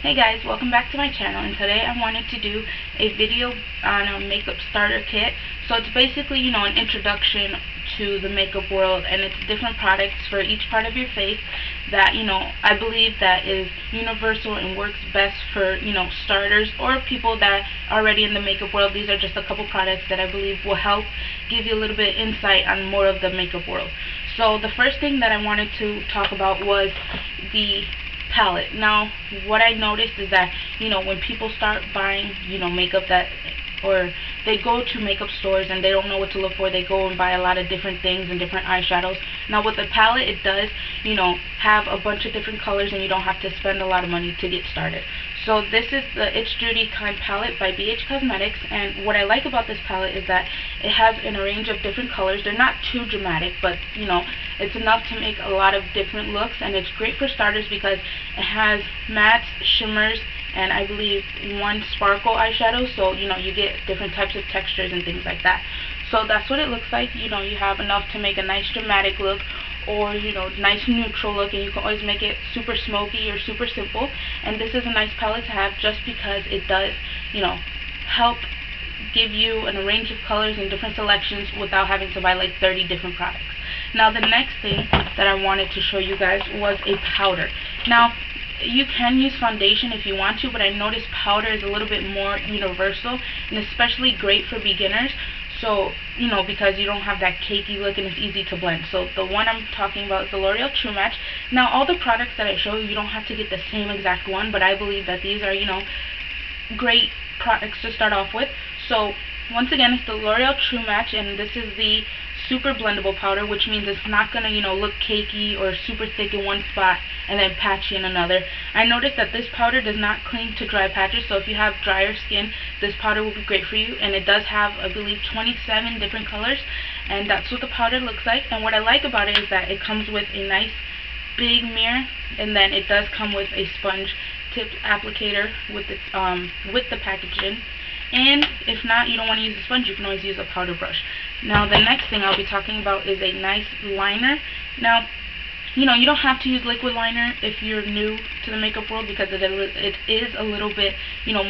Hey guys, welcome back to my channel, and today I wanted to do a video on a makeup starter kit. So it's basically, an introduction to the makeup world, and it's different products for each part of your face that, I believe that is universal and works best for, starters or people that are already in the makeup world. These are just a couple products that I believe will help give you a little bit of insight on more of the makeup world. So the first thing that I wanted to talk about was the palette. Now, what I noticed is that, when people start buying, makeup or they go to makeup stores and they don't know what to look for, they go and buy a lot of different things and different eyeshadows. Now, with the palette, it does, have a bunch of different colors, and you don't have to spend a lot of money to get started. So this is the It's Judy Time palette by BH Cosmetics, and what I like about this palette is that it has a range of different colors. They're not too dramatic, but it's enough to make a lot of different looks, and it's great for starters because it has mattes, shimmers, and I believe one sparkle eyeshadow, so you get different types of textures and things like that. So that's what it looks like. You have enough to make a nice dramatic look, or nice neutral look, and you can always make it super smoky or super simple. And this is a nice palette to have just because it does help give you a range of colors and different selections without having to buy like 30 different products. Now, the next thing that I wanted to show you guys was a powder. Now, you can use foundation if you want to, but I noticed powder is a little bit more universal and especially great for beginners. So, because you don't have that cakey look and it's easy to blend. So the one I'm talking about is the L'Oreal True Match. Now, all the products that I show you, you don't have to get the same exact one, but I believe that these are, great products to start off with. So once again, it's the L'Oreal True Match, and this is the super blendable powder, which means it's not gonna look cakey or super thick in one spot and then patchy in another. I noticed that this powder does not cling to dry patches, so if you have drier skin, this powder will be great for you. And it does have, I believe, 27 different colors, and that's what the powder looks like. And what I like about it is that it comes with a nice big mirror, and then it does come with a sponge tipped applicator with the packaging. And if not, you don't want to use a sponge, you can always use a powder brush. Now, the next thing I'll be talking about is a nice liner. Now, you don't have to use liquid liner if you're new to the makeup world, because it is a little bit,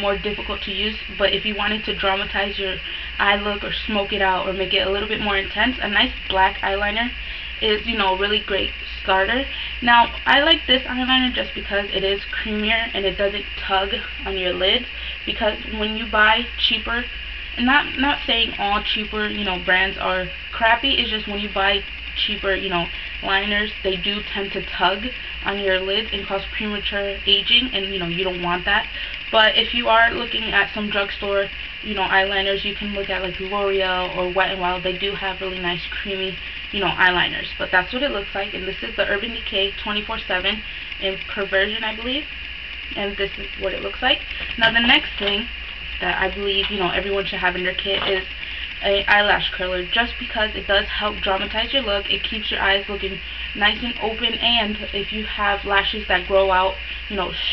more difficult to use. But if you wanted to dramatize your eye look or smoke it out or make it a little bit more intense, a nice black eyeliner is, really great starter. Now, I like this eyeliner just because it is creamier and it doesn't tug on your lids, because when you buy cheaper, and not saying all cheaper, brands are crappy, it's just when you buy cheaper, liners, they do tend to tug on your lids and cause premature aging, and you don't want that. But if you are looking at some drugstore, eyeliners, you can look at like L'Oreal or Wet n Wild. They do have really nice creamy, eyeliners. But that's what it looks like, and this is the Urban Decay 24/7 in Perversion, I believe. And this is what it looks like. Now, the next thing that I believe, everyone should have in their kit is a eyelash curler, just because it does help dramatize your look. It keeps your eyes looking nice and open, and if you have lashes that grow out,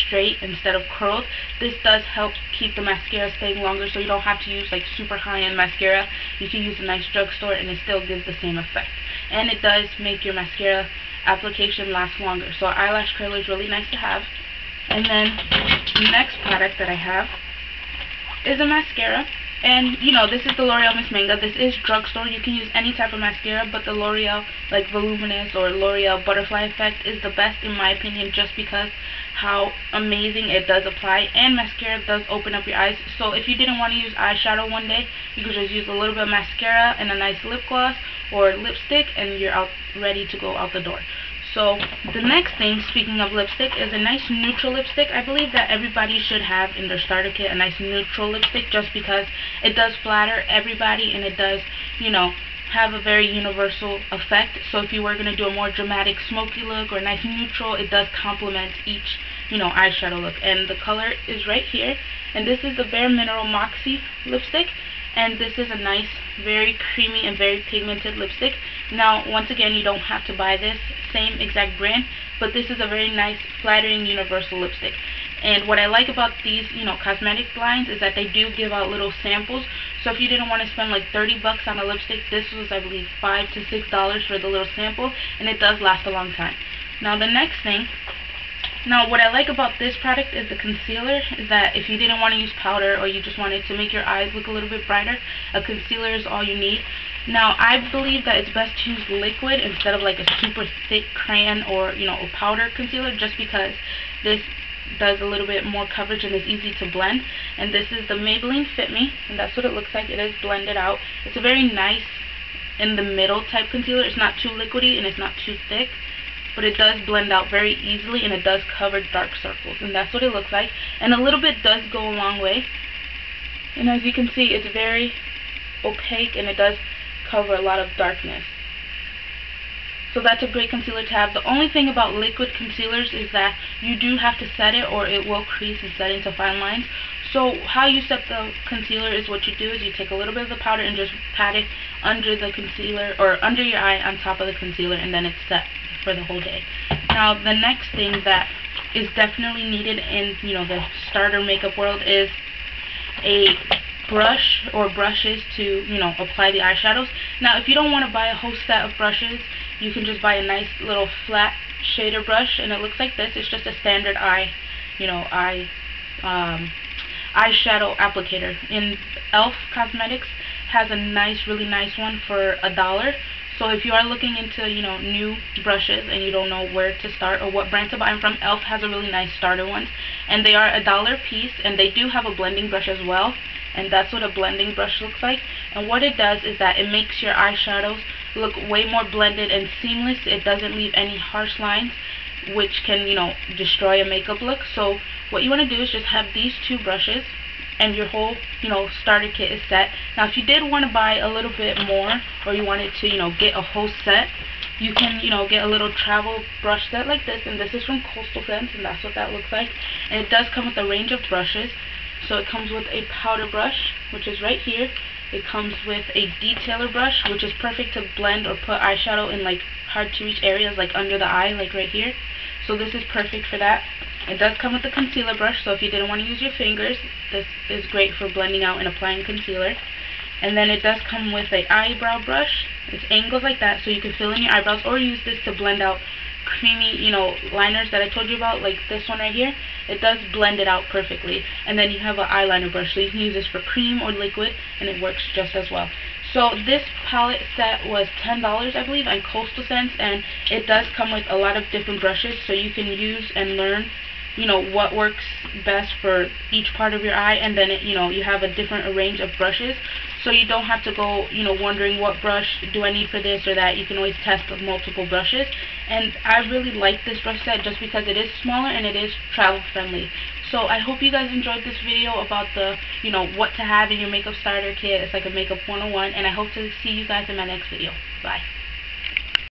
straight instead of curled, this does help keep the mascara staying longer, so you don't have to use like super high-end mascara. You can use a nice drugstore and it still gives the same effect. And it does make your mascara application last longer. So eyelash curler is really nice to have. And then the next product that I have is a mascara. And, this is the L'Oreal Miss Manga. This is drugstore. You can use any type of mascara, but the L'Oreal, like Voluminous or L'Oreal Butterfly Effect, is the best in my opinion, just because how amazing it does apply. And mascara does open up your eyes. So if you didn't want to use eyeshadow one day, you could just use a little bit of mascara and a nice lip gloss or lipstick, and you're out ready to go out the door. So the next thing, speaking of lipstick, is a nice neutral lipstick. I believe that everybody should have in their starter kit a nice neutral lipstick, just because it does flatter everybody and it does, have a very universal effect. So if you were going to do a more dramatic smoky look or nice neutral, it does complement each, eyeshadow look. And the color is right here. And this is the Bare Mineral Moxie lipstick. And this is a nice, very creamy and very pigmented lipstick. Now, once again, you don't have to buy this same exact brand, but this is a very nice, flattering, universal lipstick. And what I like about these, cosmetic lines is that they do give out little samples. So if you didn't want to spend like 30 bucks on a lipstick, this was, I believe, $5 to $6 for the little sample, and it does last a long time. Now, the next thing Now, what I like about this product is the concealer, is that if you didn't want to use powder or you just wanted to make your eyes look a little bit brighter, a concealer is all you need. Now, I believe that it's best to use liquid instead of like a super thick crayon or, a powder concealer, just because this does a little bit more coverage and is easy to blend. And this is the Maybelline Fit Me, and that's what it looks like. It is blended out. It's a very nice in the middle type concealer. It's not too liquidy and it's not too thick, but it does blend out very easily, and it does cover dark circles, and that's what it looks like. And a little bit does go a long way, and as you can see, it's very opaque and it does cover a lot of darkness. So that's a great concealer to have. The only thing about liquid concealers is that you do have to set it or it will crease and set into fine lines. So how you set the concealer is what you do is you take a little bit of the powder and just pat it under the concealer or under your eye on top of the concealer, and then it's set for the whole day. Now, the next thing that is definitely needed in the starter makeup world is a brush or brushes to apply the eyeshadows. Now, if you don't want to buy a whole set of brushes, you can just buy a nice little flat shader brush, and it looks like this. It's just a standard eyeshadow applicator. In e.l.f. Cosmetics has a really nice one for $1. So if you are looking into new brushes and you don't know where to start or what brand to buy them from, e.l.f. has a really nice starter ones, and they are $1 a piece, and they do have a blending brush as well, and that's what a blending brush looks like. And what it does is that it makes your eyeshadows look way more blended and seamless. It doesn't leave any harsh lines, which can destroy a makeup look. So what you want to do is just have these two brushes, and your whole starter kit is set. Now, if you did want to buy a little bit more, or you wanted to get a whole set, you can get a little travel brush set like this, and this is from Coastal Scents, and that's what that looks like. And it does come with a range of brushes. So it comes with a powder brush, which is right here. It comes with a detailer brush, which is perfect to blend or put eyeshadow in like hard to reach areas like under the eye, like right here. So this is perfect for that. It does come with a concealer brush, so if you didn't want to use your fingers, this is great for blending out and applying concealer. And then it does come with an eyebrow brush. It's angled like that, so you can fill in your eyebrows, or use this to blend out creamy, liners that I told you about, like this one right here. It does blend it out perfectly. And then you have an eyeliner brush, so you can use this for cream or liquid, and it works just as well. So this palette set was $10, I believe, on Coastal Scents, and it does come with a lot of different brushes, so you can use and learn what works best for each part of your eye. And then you have a different range of brushes, so you don't have to go wondering what brush do I need for this or that. You can always test multiple brushes, and I really like this brush set just because it is smaller and it is travel friendly. So I hope you guys enjoyed this video about the what to have in your makeup starter kit. It's like a makeup 101, and I hope to see you guys in my next video. Bye.